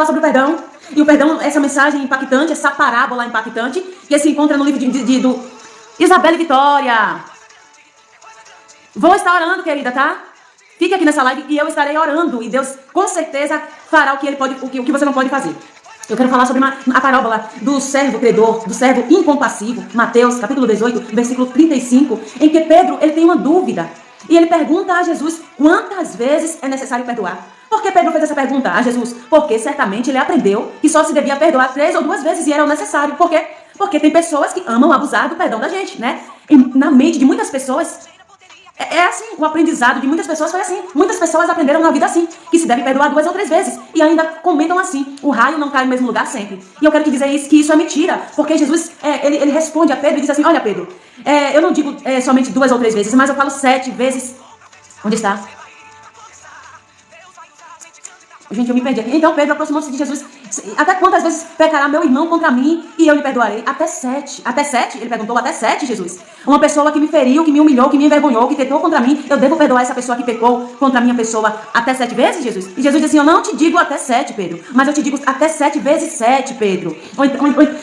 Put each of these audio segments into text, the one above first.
sobre o perdão. E o perdão, essa mensagem impactante, essa parábola impactante, que se encontra no livro do Isabelle Vitória. Vou estar orando, querida, tá? Fique aqui nessa live e eu estarei orando. E Deus, com certeza, fará o que ele pode, o que você não pode fazer. Eu quero falar sobre a parábola do servo credor, do servo incompassivo. Mateus, capítulo 18, versículo 35, em que Pedro, ele tem uma dúvida. E ele pergunta a Jesus quantas vezes é necessário perdoar. Por que Pedro fez essa pergunta a Jesus? Porque certamente ele aprendeu que só se devia perdoar 3 ou 2 vezes e era o necessário. Por quê? Porque tem pessoas que amam abusar do perdão da gente, né? E na mente de muitas pessoas, é assim, o aprendizado de muitas pessoas foi assim. Muitas pessoas aprenderam na vida assim, que se deve perdoar 2 ou 3 vezes. E ainda comentam assim, o raio não cai no mesmo lugar sempre. E eu quero te dizer isso, que isso é mentira. Porque Jesus, ele responde a Pedro e diz assim, olha Pedro, eu não digo somente 2 ou 3 vezes, mas eu falo 7 vezes. Onde está? Gente, eu me perdi aqui. Então Pedro aproximou-se de Jesus. Até quantas vezes pecará meu irmão contra mim e eu lhe perdoarei? Até 7. Até 7? Ele perguntou, até 7, Jesus. Uma pessoa que me feriu, que me humilhou, que me envergonhou, que tentou contra mim, eu devo perdoar essa pessoa que pecou contra a minha pessoa até 7 vezes, Jesus? E Jesus disse assim, eu não te digo até 7, Pedro, mas eu te digo até 7 vezes 7, Pedro.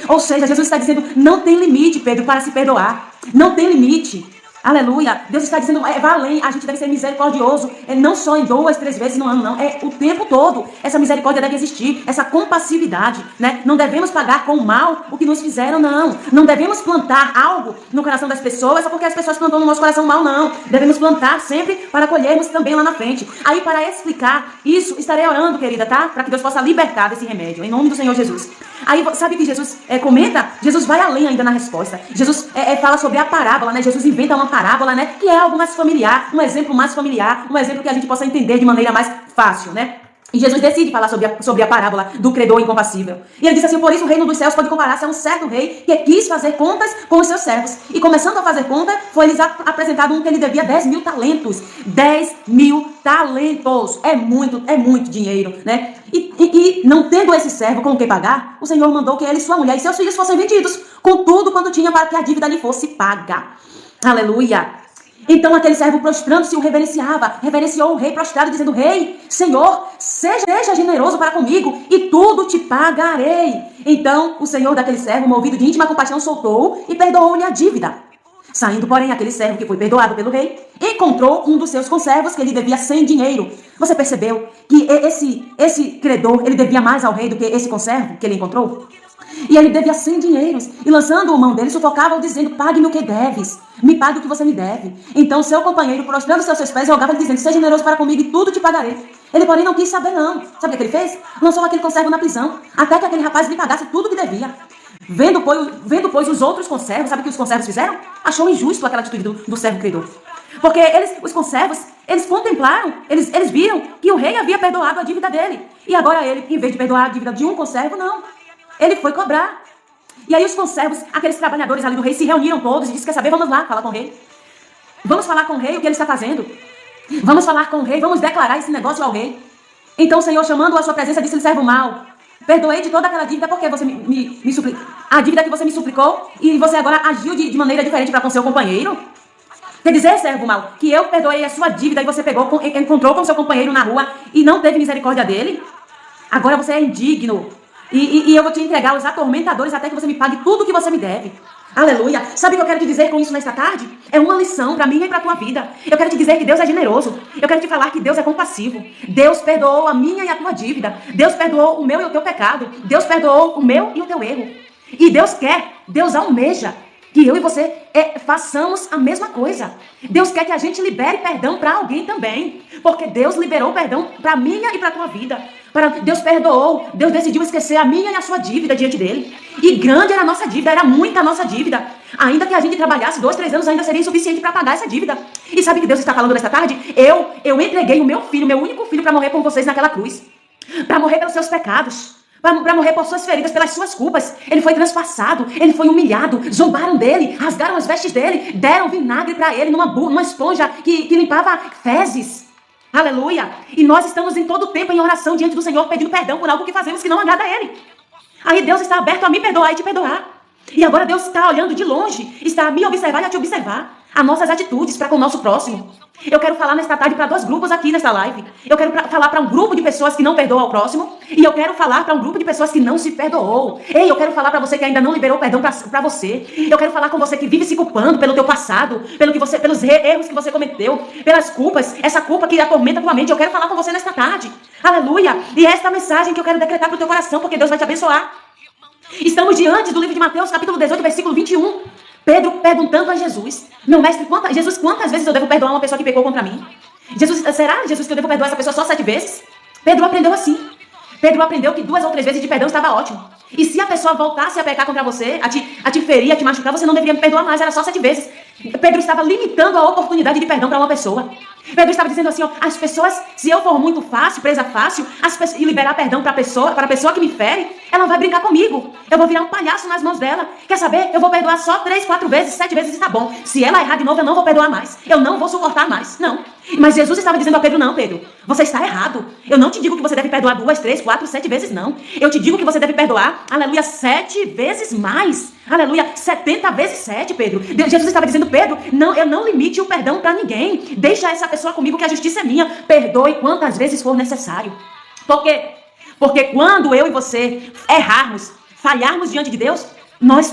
Ou seja, Jesus está dizendo, não tem limite, Pedro, para se perdoar. Não tem limite. Aleluia. Deus está dizendo, vai além, a gente deve ser misericordioso, não só em 2, 3 vezes no ano, não, é o tempo todo. Essa misericórdia deve existir, essa compassividade, né? Não devemos pagar com o mal o que nos fizeram, não. Não devemos plantar algo no coração das pessoas só porque as pessoas plantam no nosso coração mal, não. Devemos plantar sempre para colhermos também lá na frente. Aí, para explicar isso, estarei orando, querida, tá? Para que Deus possa libertar desse remédio, em nome do Senhor Jesus. Aí, sabe que Jesus comenta? Jesus vai além ainda na resposta. Jesus fala sobre a parábola, né? Jesus inventa uma parábola, né? Que é algo mais familiar, um exemplo mais familiar, um exemplo que a gente possa entender de maneira mais fácil, né? E Jesus decide falar sobre a parábola do credor incompassível. E ele diz assim, por isso o reino dos céus pode comparar-se a um certo rei que quis fazer contas com os seus servos. E começando a fazer conta, foi-lhes apresentado um que ele devia 10.000 talentos. 10.000 talentos. É muito dinheiro, né? E não tendo esse servo com o que pagar, o Senhor mandou que ele, sua mulher e seus filhos fossem vendidos, com tudo quanto tinha para que a dívida lhe fosse paga. Aleluia! Então aquele servo prostrando-se o reverenciou o rei prostrado, dizendo, rei, Senhor, seja generoso para comigo e tudo te pagarei. Então o senhor daquele servo, movido de íntima compaixão, soltou-o e perdoou-lhe a dívida. Saindo, porém, aquele servo que foi perdoado pelo rei, encontrou um dos seus conservos que lhe devia 100 dinheiro. Você percebeu que esse credor, ele devia mais ao rei do que esse conservo que ele encontrou? E ele devia 100 dinheiros. E lançando a mão dele, sufocava-o, dizendo, pague-me o que deves. Me pague o que você me deve. Então seu companheiro, prostrando-se aos seus pés, rogava-lhe, dizendo, seja generoso para comigo e tudo te pagarei. Ele, porém, não quis saber, não. Sabe o que ele fez? Lançou aquele conservo na prisão, até que aquele rapaz lhe pagasse tudo que devia. Vendo, pois, os outros conservos, sabe o que os conservos fizeram? Achou injusto aquela atitude do servo credor. Porque os conservos, eles contemplaram, eles viram que o rei havia perdoado a dívida dele. E agora ele, em vez de perdoar a dívida de um conservo, não. Ele foi cobrar. E aí os conservos, aqueles trabalhadores ali do rei, se reuniram todos e disse, quer saber, vamos lá falar com o rei. Vamos falar com o rei o que ele está fazendo. Vamos falar com o rei, vamos declarar esse negócio ao rei. Então o Senhor, chamando-o à sua presença, disse-lhe, servo mau, perdoei de toda aquela dívida porque você me suplicou. A dívida que você me suplicou e você agora agiu de maneira diferente para com seu companheiro. Quer dizer, servo mau, que eu perdoei a sua dívida e você encontrou com seu companheiro na rua e não teve misericórdia dele? Agora você é indigno. E eu vou te entregar os atormentadores até que você me pague tudo o que você me deve. Aleluia. Sabe o que eu quero te dizer com isso nesta tarde? É uma lição para mim e para a tua vida. Eu quero te dizer que Deus é generoso. Eu quero te falar que Deus é compassivo. Deus perdoou a minha e a tua dívida. Deus perdoou o meu e o teu pecado. Deus perdoou o meu e o teu erro. E Deus almeja que eu e você façamos a mesma coisa. Deus quer que a gente libere perdão para alguém também. Porque Deus liberou perdão para a minha e para a tua vida. Deus perdoou, Deus decidiu esquecer a minha e a sua dívida diante dele. E grande era a nossa dívida, era muita a nossa dívida. Ainda que a gente trabalhasse 2, 3 anos, ainda seria insuficiente para pagar essa dívida. E sabe o que Deus está falando nesta tarde? Eu entreguei o meu filho, meu único filho, para morrer por vocês naquela cruz. Para morrer pelos seus pecados. Para morrer por suas feridas, pelas suas culpas. Ele foi transpassado, ele foi humilhado, zombaram dele, rasgaram as vestes dele, deram vinagre para ele numa esponja que limpava fezes. Aleluia! E nós estamos em todo o tempo em oração diante do Senhor, pedindo perdão por algo que fazemos que não agrada a Ele. Aí Deus está aberto a me perdoar e te perdoar. E agora Deus está olhando de longe, está a me observar e a te observar. as nossas atitudes para com o nosso próximo. Eu quero falar nesta tarde para 2 grupos aqui nesta live. Eu quero falar para um grupo de pessoas que não perdoam ao próximo. E eu quero falar para um grupo de pessoas que não se perdoou. Ei, eu quero falar para você que ainda não liberou perdão para você. Eu quero falar com você que vive se culpando pelo teu passado, pelos erros que você cometeu, pelas culpas, essa culpa que atormenta a tua mente. Eu quero falar com você nesta tarde. Aleluia. E é esta mensagem que eu quero decretar para o teu coração, porque Deus vai te abençoar. Estamos diante do livro de Mateus, capítulo 18, versículo 21. Pedro perguntando a Jesus: meu mestre, Jesus, quantas vezes eu devo perdoar uma pessoa que pecou contra mim? Será, Jesus, que eu devo perdoar essa pessoa só 7 vezes? Pedro aprendeu assim. Pedro aprendeu que 2 ou 3 vezes de perdão estava ótimo. E se a pessoa voltasse a pecar contra você, a te ferir, a te machucar, você não deveria me perdoar mais, era só 7 vezes. Pedro estava limitando a oportunidade de perdão para uma pessoa. Pedro estava dizendo assim, ó, as pessoas, se eu for muito fácil, presa fácil, e liberar perdão para a pessoa que me fere, ela vai brincar comigo. Eu vou virar um palhaço nas mãos dela. Quer saber? Eu vou perdoar só 3, 4 vezes, 7 vezes e tá bom. Se ela errar de novo, eu não vou perdoar mais. Eu não vou suportar mais. Não. Mas Jesus estava dizendo a Pedro, não, Pedro, você está errado. Eu não te digo que você deve perdoar 2, 3, 4, 7 vezes, não. Eu te digo que você deve perdoar, aleluia, 7 vezes mais. Aleluia, 70 vezes 7, Pedro. Jesus estava dizendo, Pedro, não, eu não limite o perdão para ninguém. Deixa essa pessoa comigo que a justiça é minha. Perdoe quantas vezes for necessário. Por quê? Porque quando eu e você errarmos, falharmos diante de Deus,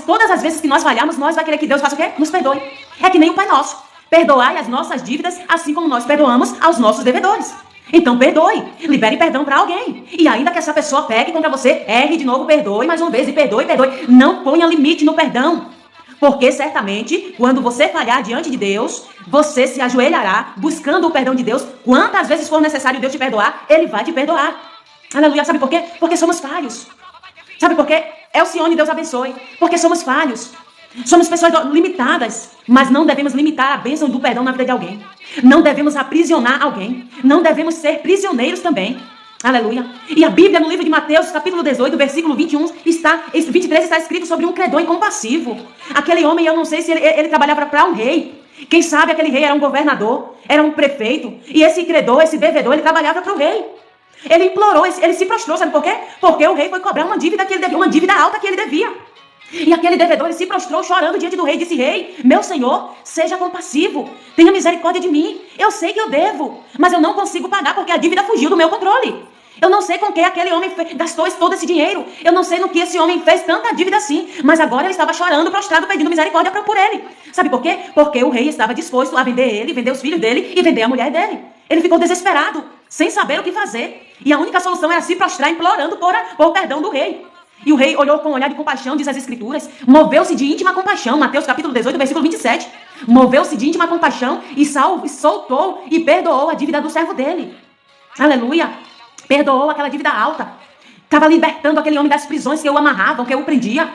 todas as vezes que nós falharmos, nós vai querer que Deus faça o quê? Nos perdoe. É que nem o Pai Nosso. Perdoai as nossas dívidas, assim como nós perdoamos aos nossos devedores. Então perdoe, libere perdão para alguém. E ainda que essa pessoa pegue contra você, erre de novo, perdoe mais uma vez e perdoe. Não ponha limite no perdão. Porque certamente, quando você falhar diante de Deus, você se ajoelhará buscando o perdão de Deus. Quantas vezes for necessário Deus te perdoar, Ele vai te perdoar. Aleluia, sabe por quê? Porque somos falhos. Sabe por quê? Elcione, Deus abençoe. Porque somos falhos. Somos pessoas limitadas, mas não devemos limitar a bênção do perdão na vida de alguém. Não devemos aprisionar alguém. Não devemos ser prisioneiros também. Aleluia. E a Bíblia, no livro de Mateus, capítulo 18, versículo 23, está escrito sobre um credor incompassivo. Aquele homem, eu não sei se ele trabalhava para um rei. Quem sabe aquele rei era um governador, era um prefeito. E esse credor, esse devedor, ele trabalhava para o rei. Ele implorou, ele se prostrou, sabe por quê? Porque o rei foi cobrar uma dívida que ele devia, uma dívida alta que ele devia. E aquele devedor, ele se prostrou chorando diante do rei e disse, rei, meu senhor, seja compassivo, tenha misericórdia de mim. Eu sei que eu devo, mas eu não consigo pagar porque a dívida fugiu do meu controle. Eu não sei com que aquele homem gastou todo esse dinheiro. Eu não sei no que esse homem fez tanta dívida assim. Mas agora ele estava chorando, prostrado, pedindo misericórdia por ele. Sabe por quê? Porque o rei estava disposto a vender ele, vender os filhos dele e vender a mulher dele. Ele ficou desesperado, sem saber o que fazer. E a única solução era se prostrar, implorando por o perdão do rei. E o rei olhou com um olhar de compaixão, diz as escrituras, moveu-se de íntima compaixão, Mateus capítulo 18, versículo 27. Moveu-se de íntima compaixão e soltou e perdoou a dívida do servo dele. Aleluia. Perdoou aquela dívida alta. Estava libertando aquele homem das prisões que o amarravam, que o prendia.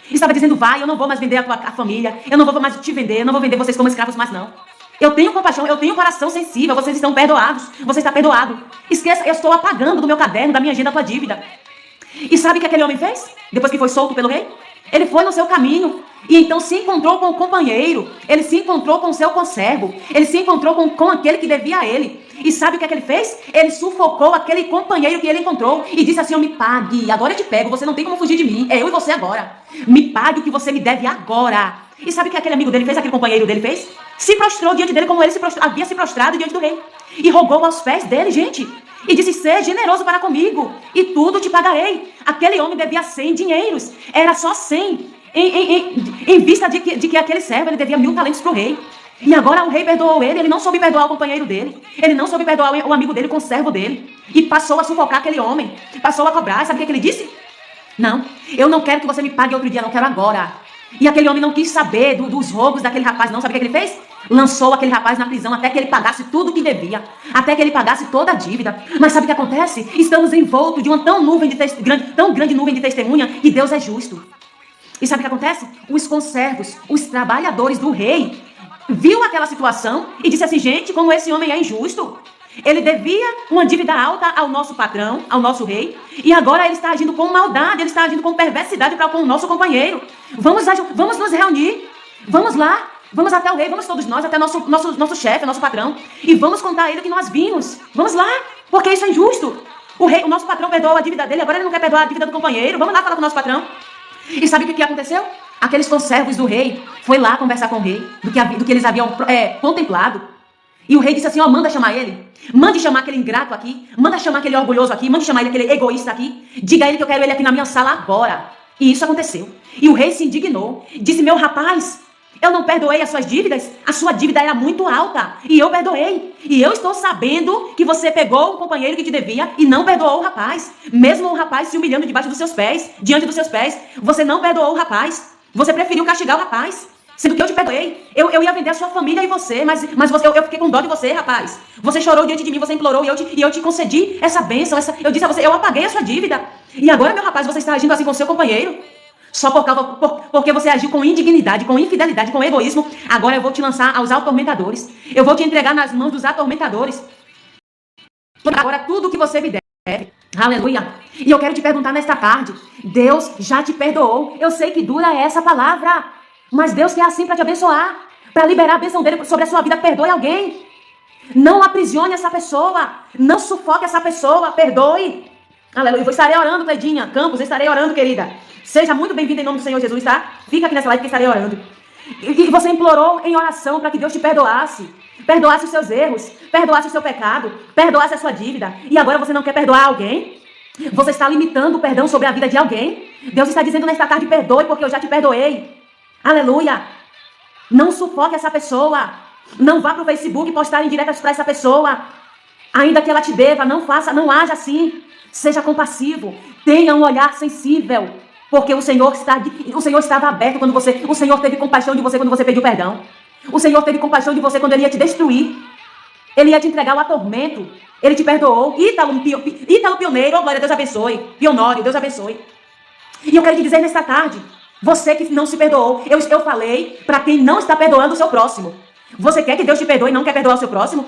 Estava dizendo, vai, eu não vou mais vender a família, eu não vou mais te vender, eu não vou vender vocês como escravos mais não. Eu tenho compaixão, eu tenho coração sensível, vocês estão perdoados, você está perdoado. Esqueça, eu estou apagando do meu caderno, da minha agenda, a tua dívida. E sabe o que aquele homem fez? Depois que foi solto pelo rei? Ele foi no seu caminho e então se encontrou com o companheiro, ele se encontrou com o seu conservo, ele se encontrou com aquele que devia a ele. E sabe o que é que ele fez? Ele sufocou aquele companheiro que ele encontrou e disse assim, me pague, agora eu te pego, você não tem como fugir de mim, é eu e você agora. Me pague o que você me deve agora. E sabe o que aquele amigo dele fez, aquele companheiro dele fez? Se prostrou diante dele como ele havia se prostrado diante do rei. E rogou aos pés dele, gente. E disse, seja generoso para comigo, e tudo te pagarei. Aquele homem devia 100 dinheiros. Era só 100. Em vista de que aquele servo ele devia 1000 talentos para o rei. E agora o rei perdoou ele não soube perdoar o companheiro dele. Ele não soube perdoar o amigo dele, o conservo dele. E passou a sufocar aquele homem. Passou a cobrar. Sabe o que ele disse? Não, eu não quero que você me pague outro dia, não quero agora. E aquele homem não quis saber dos roubos daquele rapaz, não. Sabe o que ele fez? Lançou aquele rapaz na prisão até que ele pagasse tudo o que devia. Até que ele pagasse toda a dívida. Mas sabe o que acontece? Estamos envoltos de uma tão grande nuvem de testemunha que Deus é justo. E sabe o que acontece? Os conservos, os trabalhadores do rei, viu aquela situação e disse assim, gente, como esse homem é injusto. Ele devia uma dívida alta ao nosso patrão, ao nosso rei, e agora ele está agindo com maldade, ele está agindo com perversidade para com o nosso companheiro. Vamos nos reunir, vamos lá, vamos até o rei, vamos todos nós, até nosso chefe, nosso patrão, e vamos contar a ele o que nós vimos. Vamos lá, porque isso é injusto. O nosso patrão perdoou a dívida dele, agora ele não quer perdoar a dívida do companheiro. Vamos lá falar com o nosso patrão. E sabe o que aconteceu? Aqueles conservos do rei foi lá conversar com o rei do que eles haviam contemplado. E o rei disse assim, ó, manda chamar ele. Mande chamar aquele ingrato aqui. Manda chamar aquele orgulhoso aqui. Mande chamar ele, aquele egoísta aqui. Diga a ele que eu quero ele aqui na minha sala agora. E isso aconteceu. E o rei se indignou. Disse, meu rapaz, eu não perdoei as suas dívidas. A sua dívida era muito alta. E eu perdoei. E eu estou sabendo que você pegou o companheiro que te devia e não perdoou o rapaz. Mesmo o rapaz se humilhando debaixo dos seus pés, diante dos seus pés, você não perdoou o rapaz. Você preferiu castigar o rapaz. Sendo que eu te perdoei. Eu ia vender a sua família e você, mas eu fiquei com dó de você, rapaz. Você chorou diante de mim, você implorou e eu te concedi essa bênção. Eu disse a você, eu apaguei a sua dívida. E agora, meu rapaz, você está agindo assim com seu companheiro? Só porque você agiu com indignidade, com infidelidade, com egoísmo. Agora eu vou te lançar aos atormentadores. Eu vou te entregar nas mãos dos atormentadores. Agora tudo que você me deve. Aleluia. E eu quero te perguntar nesta tarde. Deus já te perdoou. Eu sei que dura essa palavra. Mas Deus quer assim para te abençoar. Para liberar a bênção dele sobre a sua vida. Perdoe alguém. Não aprisione essa pessoa. Não sufoque essa pessoa. Perdoe. Aleluia. Eu estarei orando, Cleidinha Campos. Estarei orando, querida. Seja muito bem-vinda em nome do Senhor Jesus, tá? Fica aqui nessa live que estarei orando. E você implorou em oração para que Deus te perdoasse. Perdoasse os seus erros. Perdoasse o seu pecado. Perdoasse a sua dívida. E agora você não quer perdoar alguém? Você está limitando o perdão sobre a vida de alguém? Deus está dizendo nesta tarde, perdoe porque eu já te perdoei. Aleluia. Não sufoque essa pessoa. Não vá para o Facebook postar indiretas para essa pessoa. Ainda que ela te deva, não faça, não haja assim. Seja compassivo. Tenha um olhar sensível. Porque o Senhor estava aberto quando o Senhor teve compaixão de você quando você pediu perdão. O Senhor teve compaixão de você quando Ele ia te destruir. Ele ia te entregar ao tormento. Ele te perdoou. Ítalo Pioneiro, oh, glória a Deus abençoe. Pionório, Deus abençoe. E eu quero te dizer nesta tarde, você que não se perdoou, eu falei para quem não está perdoando o seu próximo. Você quer que Deus te perdoe e não quer perdoar o seu próximo?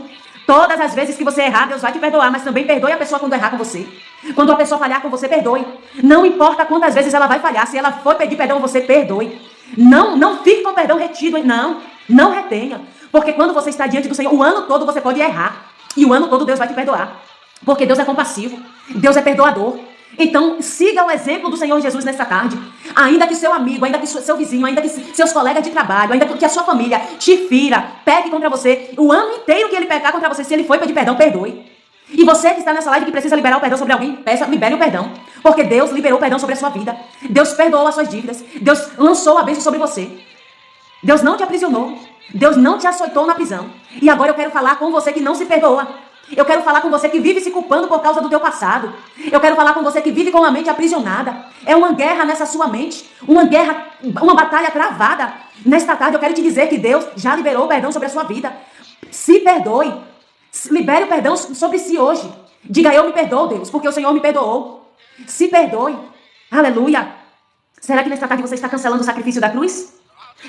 Todas as vezes que você errar, Deus vai te perdoar, mas também perdoe a pessoa quando errar com você. Quando a pessoa falhar com você, perdoe. Não importa quantas vezes ela vai falhar, se ela for pedir perdão, você perdoe. Não fique com o perdão retido, não retenha. Porque quando você está diante do Senhor, o ano todo você pode errar. E o ano todo Deus vai te perdoar. Porque Deus é compassivo, Deus é perdoador. Então, siga o exemplo do Senhor Jesus nesta tarde. Ainda que seu amigo, ainda que seu vizinho, ainda que seus colegas de trabalho, ainda que a sua família te fira, pegue contra você, o ano inteiro que ele pecar contra você, se ele foi pedir perdão, perdoe. E você que está nessa live que precisa liberar o perdão sobre alguém, peça, libere o perdão. Porque Deus liberou o perdão sobre a sua vida. Deus perdoou as suas dívidas. Deus lançou a bênção sobre você. Deus não te aprisionou. Deus não te açoitou na prisão. E agora eu quero falar com você que não se perdoa. Eu quero falar com você que vive se culpando por causa do teu passado. Eu quero falar com você que vive com a mente aprisionada. É uma guerra nessa sua mente. Uma guerra, uma batalha travada. Nesta tarde eu quero te dizer que Deus já liberou o perdão sobre a sua vida. Se perdoe. Libere o perdão sobre si hoje. Diga, eu me perdoo, Deus, porque o Senhor me perdoou. Se perdoe. Aleluia. Será que nesta tarde você está cancelando o sacrifício da cruz?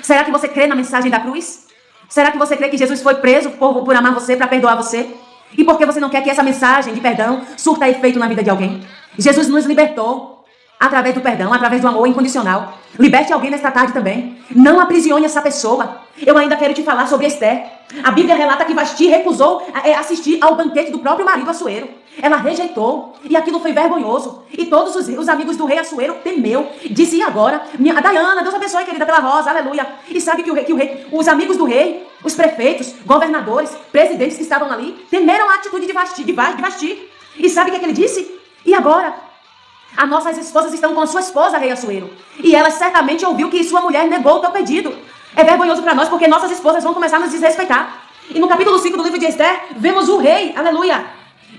Será que você crê na mensagem da cruz? Será que você crê que Jesus foi preso por amar você, para perdoar você? E por que você não quer que essa mensagem de perdão surta efeito na vida de alguém? Jesus nos libertou através do perdão, através do amor incondicional. Liberte alguém nesta tarde também. Não aprisione essa pessoa. Eu ainda quero te falar sobre Esther. A Bíblia relata que Vasti recusou assistir ao banquete do próprio marido Assuero. Ela rejeitou. E aquilo foi vergonhoso. E todos os amigos do rei Assuero temeu. Disse, e agora? Diana, Deus abençoe, querida, pela rosa, aleluia. E sabe que os amigos do rei, os prefeitos, governadores, presidentes que estavam ali, temeram a atitude de Vasti. E sabe o que ele disse? E agora? As nossas esposas estão com a sua esposa, rei Assuero. E ela certamente ouviu que sua mulher negou o teu pedido. É vergonhoso para nós, porque nossas esposas vão começar a nos desrespeitar. E no capítulo 5 do livro de Esther, vemos o rei, aleluia.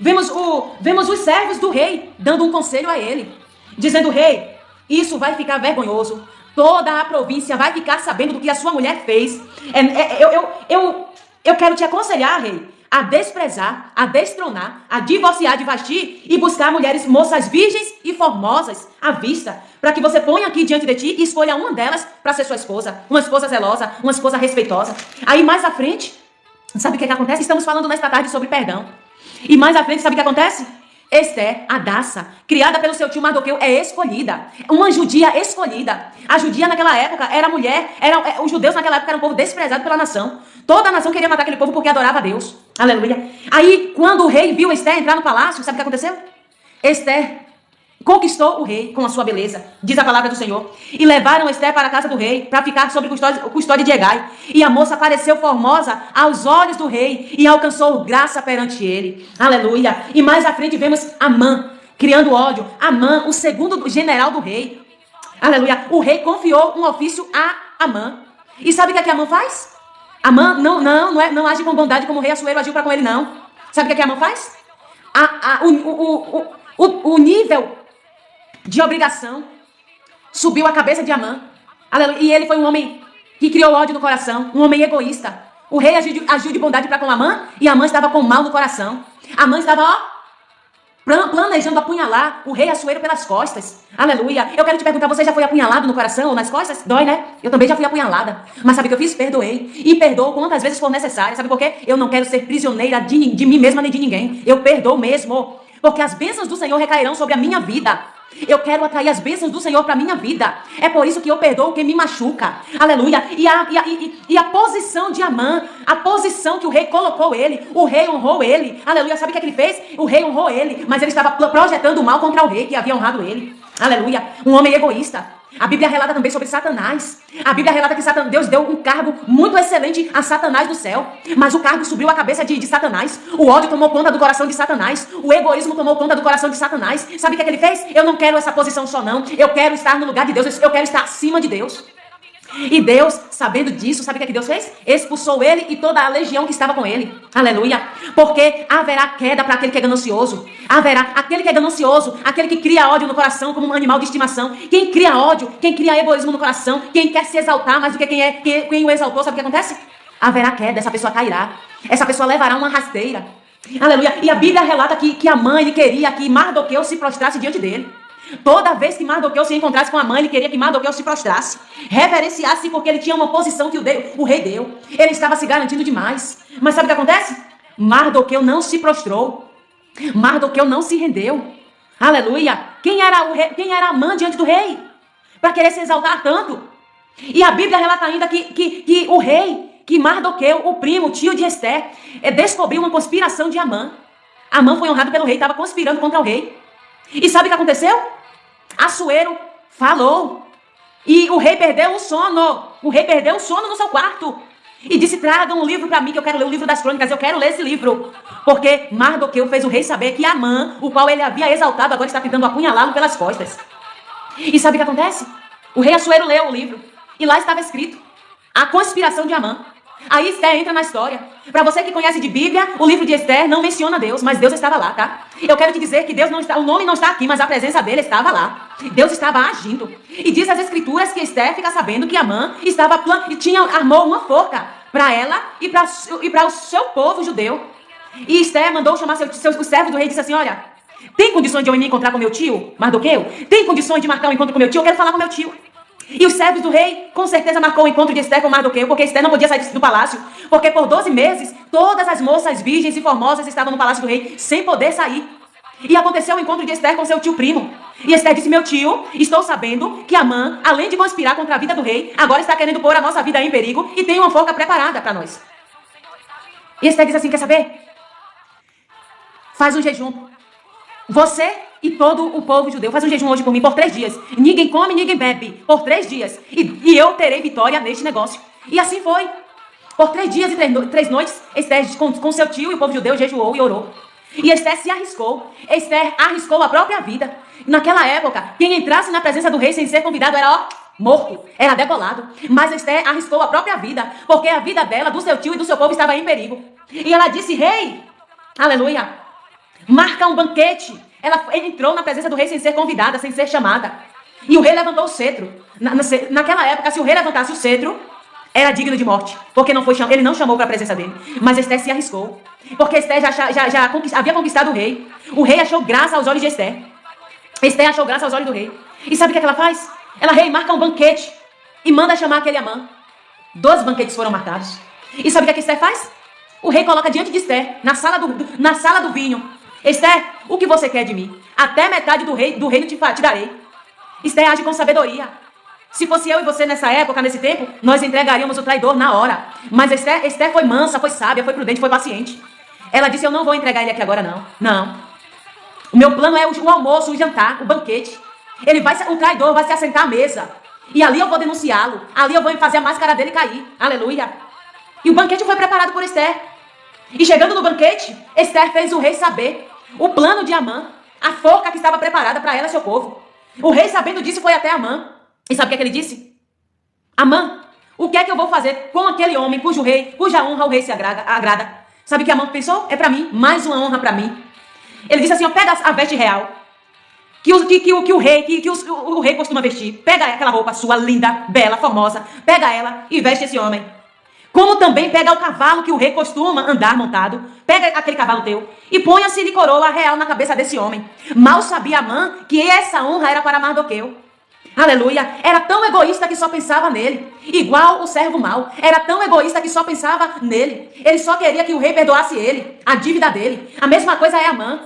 Vemos os servos do rei dando um conselho a ele. Dizendo, rei, isso vai ficar vergonhoso. Toda a província vai ficar sabendo do que a sua mulher fez. Eu quero te aconselhar, rei, a desprezar, a destronar, a divorciar de Vasti e buscar mulheres moças virgens e formosas à vista, para que você ponha aqui diante de ti e escolha uma delas para ser sua esposa, uma esposa zelosa, uma esposa respeitosa. Aí mais à frente, sabe o que acontece? Estamos falando nesta tarde sobre perdão. E mais à frente, sabe o que acontece? Esther, a Hadassa, criada pelo seu tio Mardoqueu, é escolhida. Uma judia escolhida. A judia naquela época era mulher, os judeus naquela época eram um povo desprezado pela nação. Toda a nação queria matar aquele povo porque adorava a Deus. Aleluia. Aí, quando o rei viu Esther entrar no palácio, sabe o que aconteceu? Esther conquistou o rei com a sua beleza, diz a palavra do Senhor. E levaram Esther para a casa do rei, para ficar sob custódia de Hegai. E a moça pareceu formosa aos olhos do rei e alcançou graça perante ele. Aleluia. E mais à frente vemos Amã, criando ódio. Amã, o segundo general do rei. Aleluia. O rei confiou um ofício a Amã. E sabe o que Amã faz? Amã não age com bondade como o rei Assuero agiu para com ele, não. Sabe o que Amã faz? O nível de obrigação subiu a cabeça de Amã. Aleluia. E ele foi um homem que criou ódio no coração, um homem egoísta. O rei agiu de bondade para com Amã e Amã estava com mal no coração. Amã estava planejando apunhalar o rei Assuero pelas costas. Aleluia. Eu quero te perguntar, você já foi apunhalado no coração ou nas costas? Dói, né? Eu também já fui apunhalada. Mas sabe o que eu fiz? Perdoei. E perdoo quantas vezes for necessário. Sabe por quê? Eu não quero ser prisioneira de mim mesma nem de ninguém. Eu perdoo mesmo. Porque as bênçãos do Senhor recairão sobre a minha vida. Eu quero atrair as bênçãos do Senhor para a minha vida. É por isso que eu perdoo quem me machuca. Aleluia. E a posição de Amã, a posição que o rei colocou ele, o rei honrou ele. Aleluia. Sabe o que é que ele fez? O rei honrou ele, mas ele estava projetando o mal contra o rei que havia honrado ele. Aleluia. Um homem egoísta. A Bíblia relata também sobre Satanás. A Bíblia relata que Deus deu um cargo muito excelente a Satanás do céu. Mas o cargo subiu a cabeça de Satanás. O ódio tomou conta do coração de Satanás. O egoísmo tomou conta do coração de Satanás. Sabe o que ele fez? Eu não quero essa posição só não. Eu quero estar no lugar de Deus. Eu quero estar acima de Deus. E Deus, sabendo disso, sabe o que Deus fez? Expulsou ele e toda a legião que estava com ele. Aleluia. Porque haverá queda para aquele que é ganancioso. Haverá aquele que é ganancioso, aquele que cria ódio no coração como um animal de estimação. Quem cria ódio, quem cria egoísmo no coração, quem quer se exaltar mais do que quem o exaltou, sabe o que acontece? Haverá queda, essa pessoa cairá. Essa pessoa levará uma rasteira. Aleluia. E a Bíblia relata que a mãe, ele queria que Mardoqueu se prostrasse diante dele. Toda vez que Mardoqueu se encontrasse com a mãe, ele queria que Mardoqueu se prostrasse, reverenciasse, porque ele tinha uma posição que o rei deu. Ele estava se garantindo demais. Mas sabe o que acontece? Mardoqueu não se prostrou. Mardoqueu não se rendeu. Aleluia. Quem era o rei? Quem era Amã diante do rei? Para querer se exaltar tanto. E a Bíblia relata ainda que o rei, que Mardoqueu, o primo, tio de Esther, descobriu uma conspiração de Amã. Amã foi honrado pelo rei, estava conspirando contra o rei. E sabe o que aconteceu? Assuero falou. E o rei perdeu o sono. O rei perdeu o sono no seu quarto. E disse, tragam um livro para mim, que eu quero ler o livro das crônicas. Eu quero ler esse livro. Porque Mardoqueu fez o rei saber que Amã, o qual ele havia exaltado, agora está tentando apunhalá-lo pelas costas. E sabe o que acontece? O rei Assuero leu o livro. E lá estava escrito a conspiração de Amã. Aí Esther entra na história. Para você que conhece de Bíblia, o livro de Esther não menciona Deus, mas Deus estava lá, tá? Eu quero te dizer que Deus não está, o nome não está aqui, mas a presença dele estava lá. Deus estava agindo. E diz as escrituras que Esther fica sabendo que Amã armou uma forca para ela e para o seu povo judeu. E Esther mandou chamar os servos do rei e disse assim, olha, tem condições de eu me encontrar com meu tio, Mardoqueu? Tem condições de marcar um encontro com meu tio? Eu quero falar com meu tio. E os servos do rei, com certeza, marcou o encontro de Esther com Mardoqueu, porque Esther não podia sair do palácio, porque por 12 meses, todas as moças virgens e formosas estavam no palácio do rei, sem poder sair. E aconteceu o encontro de Esther com seu tio primo. E Esther disse, meu tio, estou sabendo que Amã, além de conspirar contra a vida do rei, agora está querendo pôr a nossa vida em perigo e tem uma forca preparada para nós. E Esther disse assim, quer saber? Faz um jejum. Você e todo o povo judeu faz um jejum hoje por mim por 3 dias. Ninguém come, ninguém bebe por 3 dias. E eu terei vitória neste negócio. E assim foi. Por 3 dias e 3 noites, Esther com seu tio e o povo judeu jejuou e orou. E Esther se arriscou. Esther arriscou a própria vida. Naquela época, quem entrasse na presença do rei sem ser convidado era morto, era degolado. Mas Esther arriscou a própria vida, porque a vida dela, do seu tio e do seu povo estava em perigo. E ela disse, rei, aleluia, marca um banquete. Ela entrou na presença do rei sem ser convidada, sem ser chamada. E o rei levantou o cetro. Naquela época, se o rei levantasse o cetro, era digno de morte. Porque ele não chamou para a presença dele. Mas Esther se arriscou. Porque Esther já havia conquistado o rei. O rei achou graça aos olhos de Esther. Esther achou graça aos olhos do rei. E sabe o que ela faz? Ela, rei, marca um banquete. E manda chamar aquele Amã. 12 banquetes foram marcados. E sabe o que Esther faz? O rei coloca diante de Esther, na sala do vinho. Esther, o que você quer de mim? Até metade do reino te darei. Esther age com sabedoria. Se fosse eu e você nessa época, nesse tempo, nós entregaríamos o traidor na hora. Mas Esther foi mansa, foi sábia, foi prudente, foi paciente. Ela disse, eu não vou entregar ele aqui agora, não. Não. O meu plano é o almoço, o jantar, o banquete. O traidor vai se assentar à mesa. E ali eu vou denunciá-lo. Ali eu vou fazer a máscara dele cair. Aleluia. E o banquete foi preparado por Esther. E chegando no banquete, Esther fez o rei saber o plano de Amã, a forca que estava preparada para ela e seu povo. O rei, sabendo disso, foi até Amã. E sabe o que é que ele disse? Amã, o que é que eu vou fazer com aquele homem cuja honra o rei se agrada? Sabe o que Amã pensou? É para mim, mais uma honra para mim. Ele disse assim, ó, pega a veste real, que o rei costuma vestir. Pega aquela roupa sua, linda, bela, formosa. Pega ela e veste esse homem. Como também pega o cavalo que o rei costuma andar montado. Pega aquele cavalo teu e ponha-se-lhe coroa real na cabeça desse homem. Mal sabia Amã que essa honra era para Mardoqueu. Aleluia. Era tão egoísta que só pensava nele. Igual o servo mau. Era tão egoísta que só pensava nele. Ele só queria que o rei perdoasse ele, a dívida dele. A mesma coisa é Amã.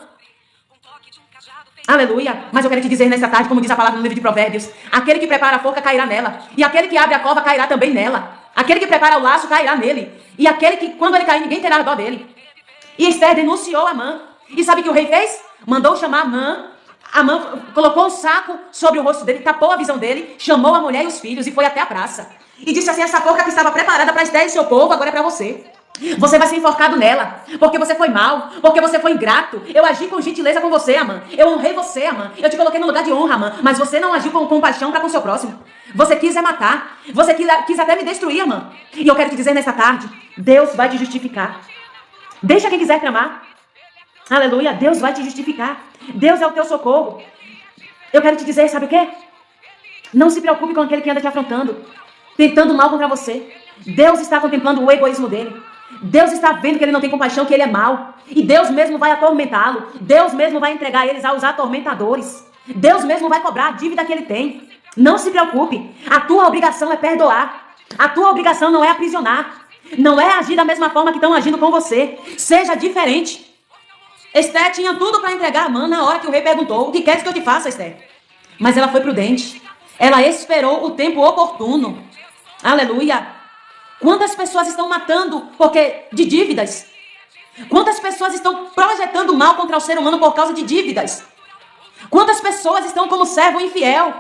Aleluia. Mas eu quero te dizer nessa tarde, como diz a palavra no livro de Provérbios, aquele que prepara a forca cairá nela. E aquele que abre a cova cairá também nela. Aquele que prepara o laço cairá nele. E aquele que, quando ele cair, ninguém terá dó dele. E Esther denunciou Amã. E sabe o que o rei fez? Mandou chamar Amã. Amã colocou um saco sobre o rosto dele, tapou a visão dele, chamou a mulher e os filhos e foi até a praça. E disse assim, essa forca que estava preparada para Esther e seu povo, agora é para você. Você vai ser enforcado nela, porque você foi mal, porque você foi ingrato. Eu agi com gentileza com você, Amã. Eu honrei você, Amã. Eu te coloquei no lugar de honra, Amã. Mas você não agiu com compaixão para com o seu próximo. Você quis matar. Você quis até me destruir, Amã. E eu quero te dizer nesta tarde, Deus vai te justificar. Deixa quem quiser clamar. Aleluia, Deus vai te justificar. Deus é o teu socorro. Eu quero te dizer, sabe o quê? Não se preocupe com aquele que anda te afrontando, tentando mal contra você. Deus está contemplando o egoísmo dele. Deus está vendo que ele não tem compaixão, que ele é mau. E Deus mesmo vai atormentá-lo. Deus mesmo vai entregar eles aos atormentadores. Deus mesmo vai cobrar a dívida que ele tem. Não se preocupe. A tua obrigação é perdoar. A tua obrigação não é aprisionar. Não é agir da mesma forma que estão agindo com você. Seja diferente. Esther tinha tudo para entregar a Amã na hora que o rei perguntou, o que queres que eu te faça, Esther? Mas ela foi prudente. Ela esperou o tempo oportuno. Aleluia. Quantas pessoas estão matando de dívidas? Quantas pessoas estão projetando mal contra o ser humano por causa de dívidas? Quantas pessoas estão como servo infiel,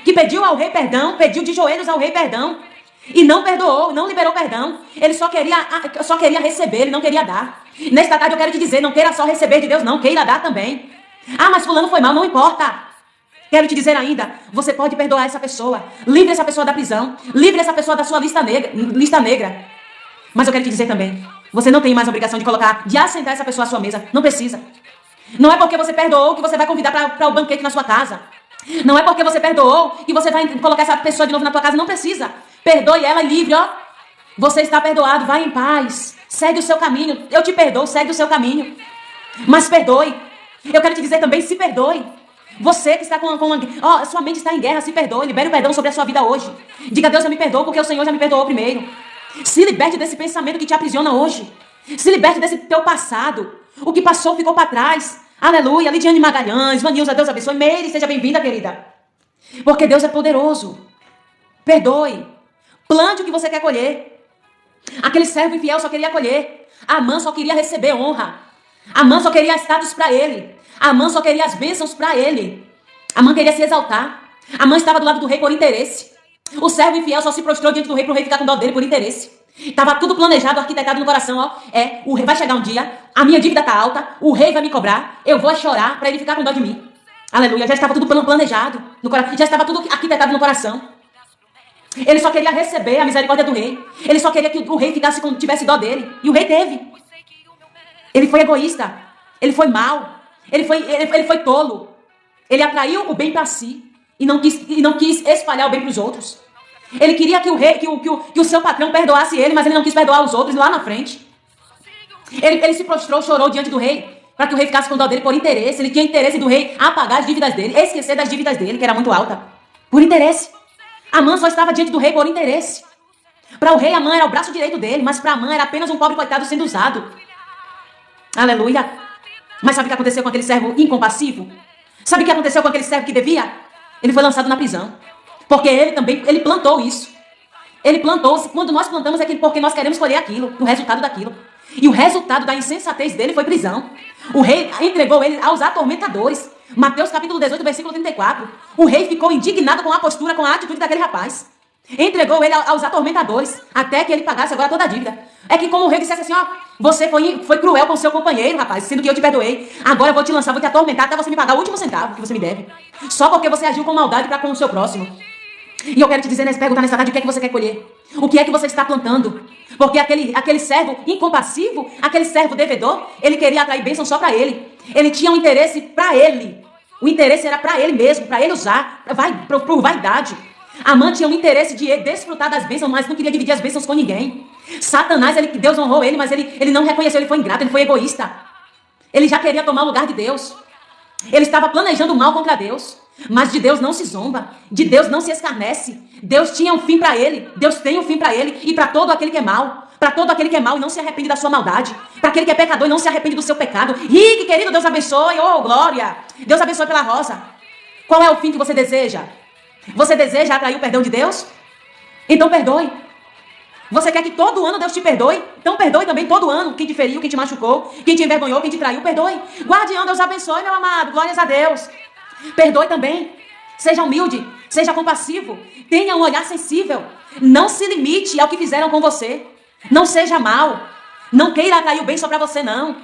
que pediu ao rei perdão, pediu de joelhos ao rei perdão, e não perdoou, não liberou perdão. Ele só queria receber, ele não queria dar. Nesta tarde eu quero te dizer, não queira só receber de Deus, não, queira dar também. Ah, mas fulano foi mal, não importa. Quero te dizer ainda, você pode perdoar essa pessoa. Livre essa pessoa da prisão. Livre essa pessoa da sua lista negra. Mas eu quero te dizer também, você não tem mais a obrigação de assentar essa pessoa à sua mesa. Não precisa. Não é porque você perdoou que você vai convidar para o banquete na sua casa. Não é porque você perdoou que você vai colocar essa pessoa de novo na tua casa. Não precisa. Perdoe ela livre, ó. Você está perdoado, vai em paz. Segue o seu caminho. Eu te perdoo, segue o seu caminho. Mas perdoe. Eu quero te dizer também, se perdoe. Você que está sua mente está em guerra, se perdoe. Libere o perdão sobre a sua vida hoje. Diga, Deus, eu me perdoo porque o Senhor já me perdoou primeiro. Se liberte desse pensamento que te aprisiona hoje. Se liberte desse teu passado. O que passou ficou para trás. Aleluia. Lidiane Magalhães, Vanilza, Deus abençoe. Meire, seja bem-vinda, querida. Porque Deus é poderoso. Perdoe. Plante o que você quer colher. Aquele servo infiel só queria colher. Amã só queria receber honra. Amã só queria status para ele. Amã só queria as bênçãos para ele. Amã queria se exaltar. Amã estava do lado do rei por interesse. O servo infiel só se prostrou diante do rei para o rei ficar com dó dele por interesse. Estava tudo planejado, arquitetado no coração, ó. O rei vai chegar um dia, a minha dívida tá alta, o rei vai me cobrar, eu vou chorar para ele ficar com dó de mim. Aleluia, já estava tudo planejado no coração, já estava tudo arquitetado no coração. Ele só queria receber a misericórdia do rei. Ele só queria que o rei tivesse dó dele. E o rei teve. Ele foi egoísta. Ele foi mau. Ele foi tolo. Ele atraiu o bem para si e não quis espalhar o bem para os outros. Ele queria que o seu patrão perdoasse ele, mas ele não quis perdoar os outros lá na frente. Ele se prostrou, chorou diante do rei para que o rei ficasse com dó dele por interesse. Ele tinha interesse do rei apagar as dívidas dele, esquecer das dívidas dele, que era muito alta. Por interesse. Amã só estava diante do rei por interesse. Para o rei, Amã era o braço direito dele, mas para Amã era apenas um pobre coitado sendo usado. Aleluia. Mas sabe o que aconteceu com aquele servo incompassivo? Sabe o que aconteceu com aquele servo que devia? Ele foi lançado na prisão. Porque ele plantou isso. Ele plantou. Quando nós plantamos é porque nós queremos colher aquilo, o resultado daquilo. E o resultado da insensatez dele foi prisão. O rei entregou ele aos atormentadores. Mateus capítulo 18, versículo 34. O rei ficou indignado com a postura, com a atitude daquele rapaz. Entregou ele aos atormentadores, até que ele pagasse agora toda a dívida. É que como o rei dissesse assim, ó, você foi cruel com o seu companheiro, rapaz, sendo que eu te perdoei. Agora eu vou te lançar, vou te atormentar até você me pagar o último centavo que você me deve. Só porque você agiu com maldade para com o seu próximo. E eu quero te dizer, perguntar nessa tarde, o que é que você quer colher? O que é que você está plantando? Porque aquele servo incompassivo, aquele servo devedor, ele queria atrair bênção só para ele. Ele tinha um interesse para ele. O interesse era para ele mesmo, para ele usar, por vaidade. Amã tinha o interesse de desfrutar das bênçãos, mas não queria dividir as bênçãos com ninguém. Satanás, Deus honrou ele, mas ele não reconheceu, ele foi ingrato, ele foi egoísta. Ele já queria tomar o lugar de Deus. Ele estava planejando o mal contra Deus. Mas de Deus não se zomba, de Deus não se escarnece. Deus tinha um fim para ele, Deus tem um fim para ele e para todo aquele que é mau. Para todo aquele que é mau e não se arrepende da sua maldade. Para aquele que é pecador e não se arrepende do seu pecado. Rique, querido, Deus abençoe, oh glória. Deus abençoe pela rosa. Qual é o fim que você deseja? Você deseja atrair o perdão de Deus? Então perdoe. Você quer que todo ano Deus te perdoe? Então perdoe também todo ano. Quem te feriu, quem te machucou, quem te envergonhou, quem te traiu, perdoe. Guardião, Deus abençoe, meu amado. Glórias a Deus. Perdoe também. Seja humilde, seja compassivo. Tenha um olhar sensível. Não se limite ao que fizeram com você. Não seja mau. Não queira atrair o bem só pra você, não.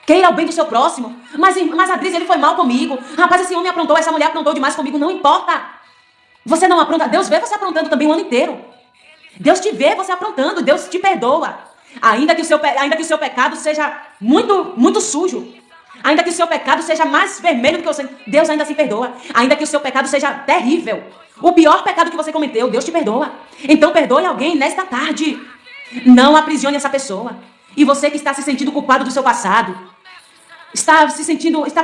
Queira o bem do seu próximo. Mas Adriz, ele foi mal comigo. Rapaz, esse homem aprontou, essa mulher aprontou demais comigo. Não importa. Você não apronta. Deus vê você aprontando também o ano inteiro. Deus te vê você aprontando. Deus te perdoa. Ainda que o seu pecado seja muito, muito sujo. Ainda que o seu pecado seja mais vermelho do que o sangue, Deus ainda se perdoa. Ainda que o seu pecado seja terrível. O pior pecado que você cometeu, Deus te perdoa. Então perdoe alguém nesta tarde. Não aprisione essa pessoa. E você que está se sentindo culpado do seu passado, está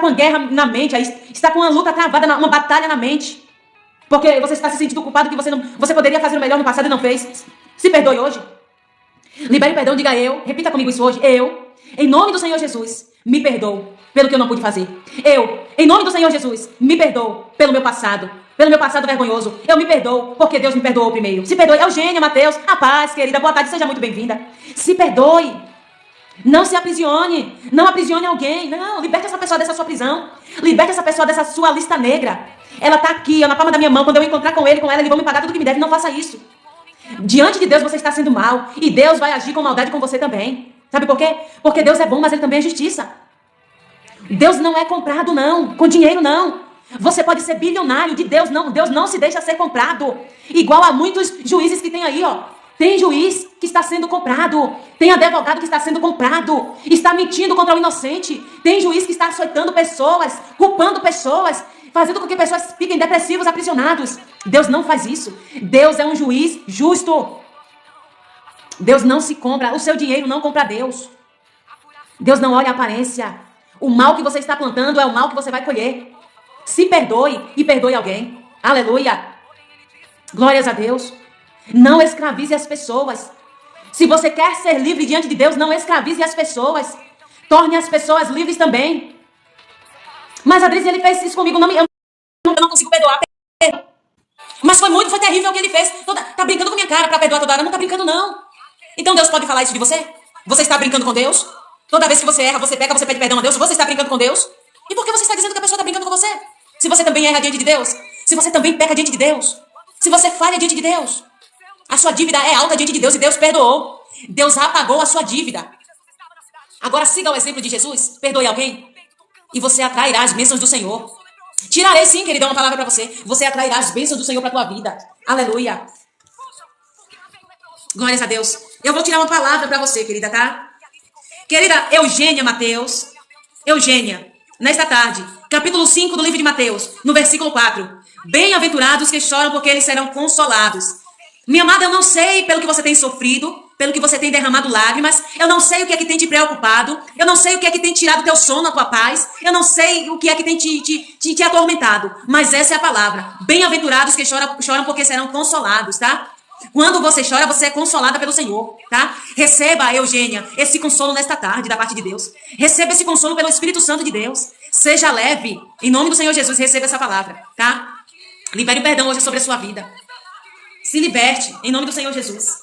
com guerra na mente, está com uma luta travada, uma batalha na mente. Porque você está se sentindo culpado que você poderia fazer o melhor no passado e não fez. Se perdoe hoje. Libere perdão, diga eu. Repita comigo isso hoje. Eu, em nome do Senhor Jesus, me perdoo pelo que eu não pude fazer. Eu, em nome do Senhor Jesus, me perdoo pelo meu passado vergonhoso. Eu me perdoo porque Deus me perdoou primeiro. Se perdoe. Eugênia, Mateus, a paz, querida, boa tarde, seja muito bem-vinda. Se perdoe. Não se aprisione. Não aprisione alguém. Não, liberte essa pessoa dessa sua prisão. Liberte essa pessoa dessa sua lista negra. Ela está aqui, na palma da minha mão. Quando eu encontrar com ele, com ela, eles vão me pagar tudo que me deve. Não faça isso. Diante de Deus você está sendo mal. E Deus vai agir com maldade com você também. Sabe por quê? Porque Deus é bom, mas ele também é justiça. Deus não é comprado, não. Com dinheiro, não. Você pode ser bilionário de Deus, não. Deus não se deixa ser comprado. Igual a muitos juízes que tem aí, ó. Tem juiz que está sendo comprado. Tem advogado que está sendo comprado. Está mentindo contra o inocente. Tem juiz que está açoitando pessoas, culpando pessoas, fazendo com que pessoas fiquem depressivos, aprisionados. Deus não faz isso. Deus é um juiz justo. Deus não se compra. O seu dinheiro não compra Deus. Deus não olha a aparência. O mal que você está plantando é o mal que você vai colher. Se perdoe e perdoe alguém. Aleluia. Glórias a Deus. Não escravize as pessoas. Se você quer ser livre diante de Deus, não escravize as pessoas. Torne as pessoas livres também. Mas Adriz, ele fez isso comigo. Eu não consigo perdoar. Mas foi terrível o que ele fez. Tá brincando com minha cara pra perdoar toda hora. Não tá brincando, não. Então Deus pode falar isso de você? Você está brincando com Deus? Toda vez que você erra, você peca, você pede perdão a Deus. Você está brincando com Deus? E por que você está dizendo que a pessoa está brincando com você? Se você também erra diante de Deus? Se você também peca diante de Deus? Se você falha diante de Deus? A sua dívida é alta diante de Deus e Deus perdoou. Deus apagou a sua dívida. Agora siga o exemplo de Jesus. Perdoe alguém e você atrairá as bênçãos do Senhor. Tirarei sim, querida, uma palavra para você. Você atrairá as bênçãos do Senhor para a tua vida. Aleluia. Glórias a Deus. Eu vou tirar uma palavra para você, querida, tá? Querida Eugênia Mateus. Eugênia, nesta tarde, capítulo 5 do livro de Mateus, no versículo 4. Bem-aventurados que choram, porque eles serão consolados. Minha amada, eu não sei pelo que você tem sofrido, pelo que você tem derramado lágrimas. Eu não sei o que é que tem te preocupado. Eu não sei o que é que tem tirado teu sono, a tua paz. Eu não sei o que é que tem te atormentado. Mas essa é a palavra. Bem-aventurados que choram porque serão consolados, tá? Quando você chora, você é consolada pelo Senhor, tá? Receba, Eugênia, esse consolo nesta tarde da parte de Deus. Receba esse consolo pelo Espírito Santo de Deus. Seja leve. Em nome do Senhor Jesus, receba essa palavra, tá? Libere o perdão hoje sobre a sua vida. Se liberte, em nome do Senhor Jesus.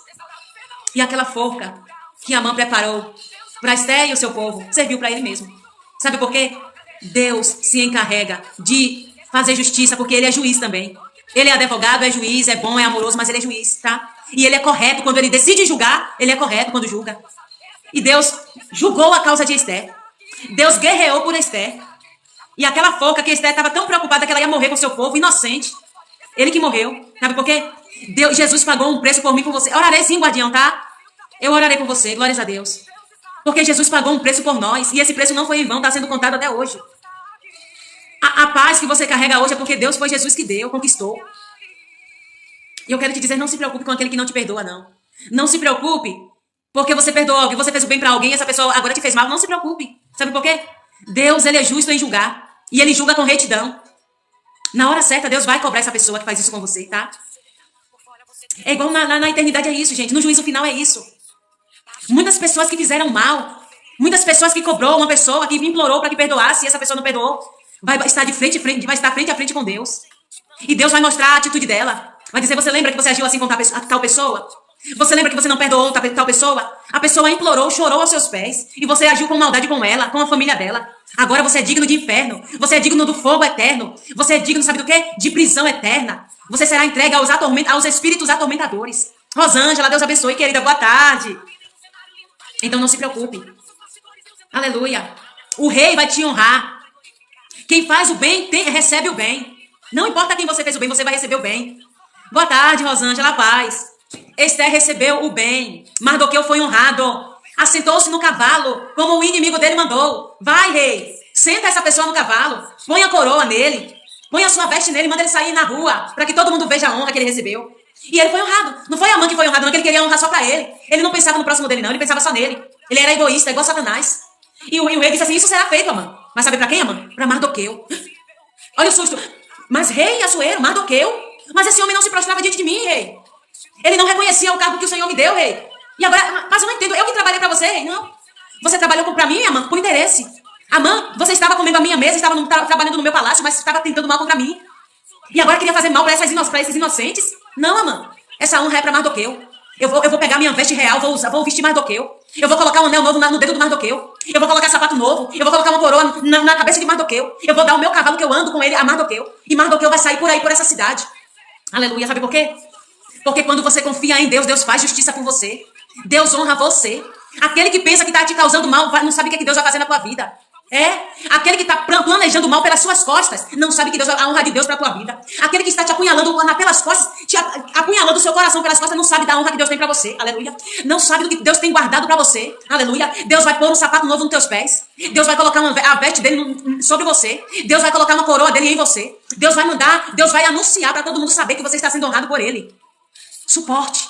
E aquela forca que Amã preparou para Esther e o seu povo, serviu para ele mesmo. Sabe por quê? Deus se encarrega de fazer justiça, porque ele é juiz também. Ele é advogado, é juiz, é bom, é amoroso, mas ele é juiz, tá? E ele é correto quando ele decide julgar, ele é correto quando julga. E Deus julgou a causa de Esther. Deus guerreou por Esther. E aquela foca que Esther estava tão preocupada que ela ia morrer com seu povo, inocente. Ele que morreu. Sabe por quê? Jesus pagou um preço por mim e por você. Eu orarei sim, guardião, tá? Eu orarei por você, glórias a Deus. Porque Jesus pagou um preço por nós. E esse preço não foi em vão, está sendo contado até hoje. A paz que você carrega hoje é porque Deus foi Jesus que deu, conquistou. E eu quero te dizer, não se preocupe com aquele que não te perdoa, não. Não se preocupe porque você perdoou alguém, você fez o bem pra alguém e essa pessoa agora te fez mal. Não se preocupe. Sabe por quê? Deus, ele é justo em julgar. E ele julga com retidão. Na hora certa, Deus vai cobrar essa pessoa que faz isso com você, tá? É igual na eternidade, é isso, gente. No juízo final é isso. Muitas pessoas que fizeram mal, muitas pessoas que cobrou uma pessoa, que implorou para que perdoasse, e essa pessoa não perdoou, vai estar vai estar frente a frente com Deus. E Deus vai mostrar a atitude dela. Vai dizer, você lembra que você agiu assim com tal pessoa? Você lembra que você não perdoou tal pessoa? A pessoa implorou, chorou aos seus pés. E você agiu com maldade com ela, com a família dela. Agora você é digno de inferno. Você é digno do fogo eterno. Você é digno, sabe do quê? De prisão eterna. Você será entregue aos espíritos atormentadores. Rosângela, Deus abençoe, querida. Boa tarde. Então não se preocupe. Aleluia. O rei vai te honrar. Quem faz o bem recebe o bem. Não importa quem você fez o bem, você vai receber o bem. Boa tarde, Rosângela, paz. Esther recebeu o bem. Mardoqueu foi honrado. Assentou-se no cavalo, como o inimigo dele mandou. Vai, rei. Senta essa pessoa no cavalo. Põe a coroa nele. Põe a sua veste nele e manda ele sair na rua, para que todo mundo veja a honra que ele recebeu. E ele foi honrado. Não foi a mãe que foi honrada, não, que ele queria honrar só pra ele. Ele não pensava no próximo dele, não. Ele pensava só nele. Ele era egoísta, igual Satanás. E o rei disse assim, isso será feito, Amã. Mas sabe pra quem, Amã? Pra Mardoqueu. Olha o susto. Mas rei, Assuero, Mardoqueu. Mas esse homem não se prostrava diante de mim, rei. Ele não reconhecia o cargo que o Senhor me deu, rei. E agora, mas eu não entendo. Eu que trabalhei pra você, rei. Não. Você trabalhou pra mim, Amã, por interesse. Amã, você estava comendo a minha mesa, estava trabalhando no meu palácio, mas estava tentando mal contra mim. E agora queria fazer mal pra esses inocentes? Não, Amã. Essa honra é pra Mardoqueu. Eu vou pegar minha veste real, vou vestir Mardoqueu. Eu vou colocar um anel novo no dedo do Mardoqueu. Eu vou colocar sapato novo. Eu vou colocar uma coroa na cabeça de Mardoqueu. Eu vou dar o meu cavalo que eu ando com ele a Mardoqueu. E Mardoqueu vai sair por aí, por essa cidade. Aleluia. Sabe por quê? Porque quando você confia em Deus, Deus faz justiça por você. Deus honra você. Aquele que pensa que está te causando mal, não sabe o que Deus vai fazer na tua vida. Aquele que está planejando mal pelas suas costas, não sabe que Deus a honra de Deus para a tua vida. Aquele que está te apunhalando pelas costas, apunhalando o seu coração pelas costas, não sabe da honra que Deus tem para você. Aleluia. Não sabe do que Deus tem guardado para você. Aleluia. Deus vai pôr um sapato novo nos teus pés. Deus vai colocar a veste dele sobre você. Deus vai colocar uma coroa dele em você. Deus vai anunciar para todo mundo saber que você está sendo honrado por ele. Suporte.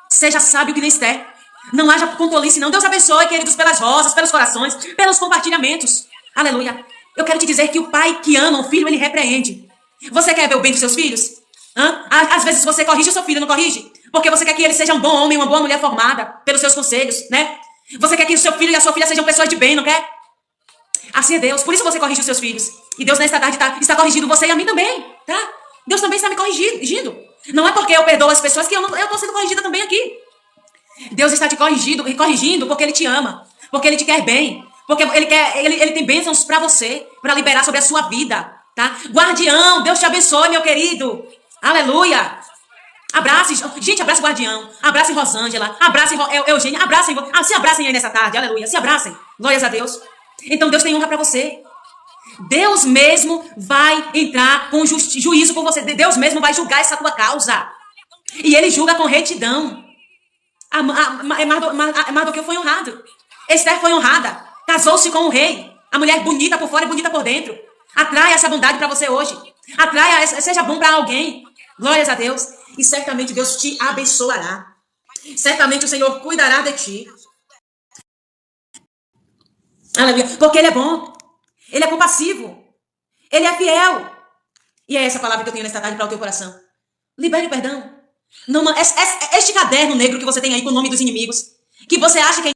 Seja sábio que nem Esther. Não haja com tolice, não. Deus abençoe, queridos, pelas rosas, pelos corações, pelos compartilhamentos. Aleluia. Eu quero te dizer que o pai que ama o filho, ele repreende. Você quer ver o bem dos seus filhos? Às vezes você corrige o seu filho, não corrige? Porque você quer que ele seja um bom homem, uma boa mulher formada pelos seus conselhos, né? Você quer que o seu filho e a sua filha sejam pessoas de bem, não quer? Assim é Deus. Por isso você corrige os seus filhos. E Deus nesta tarde está corrigindo você e a mim também, tá? Deus também está me corrigindo. Não é porque eu perdoo as pessoas que eu estou sendo corrigida também aqui. Deus está te corrigindo porque Ele te ama, porque Ele te quer bem, porque Ele tem bênçãos para você, para liberar sobre a sua vida, tá? Guardião, Deus te abençoe, meu querido. Aleluia. Abrace, gente, abrace o guardião, abrace Rosângela, abrace Eugênia, se abracem aí nessa tarde, aleluia, se abracem, glórias a Deus. Então Deus tem honra para você. Deus mesmo vai entrar com juízo por você. Deus mesmo vai julgar essa tua causa. E Ele julga com retidão. Mardoqueu foi honrado. Esther foi honrada. Casou-se com o rei. A mulher bonita por fora e bonita por dentro. Atraia essa bondade para você hoje. Seja bom para alguém. Glórias a Deus. E certamente Deus te abençoará. Certamente o Senhor cuidará de ti. Aleluia. Porque Ele é bom. Ele é compassivo. Ele é fiel. E é essa palavra que eu tenho nesta tarde para o teu coração. Libere o perdão. Não, este caderno negro que você tem aí com o nome dos inimigos, que você acha que é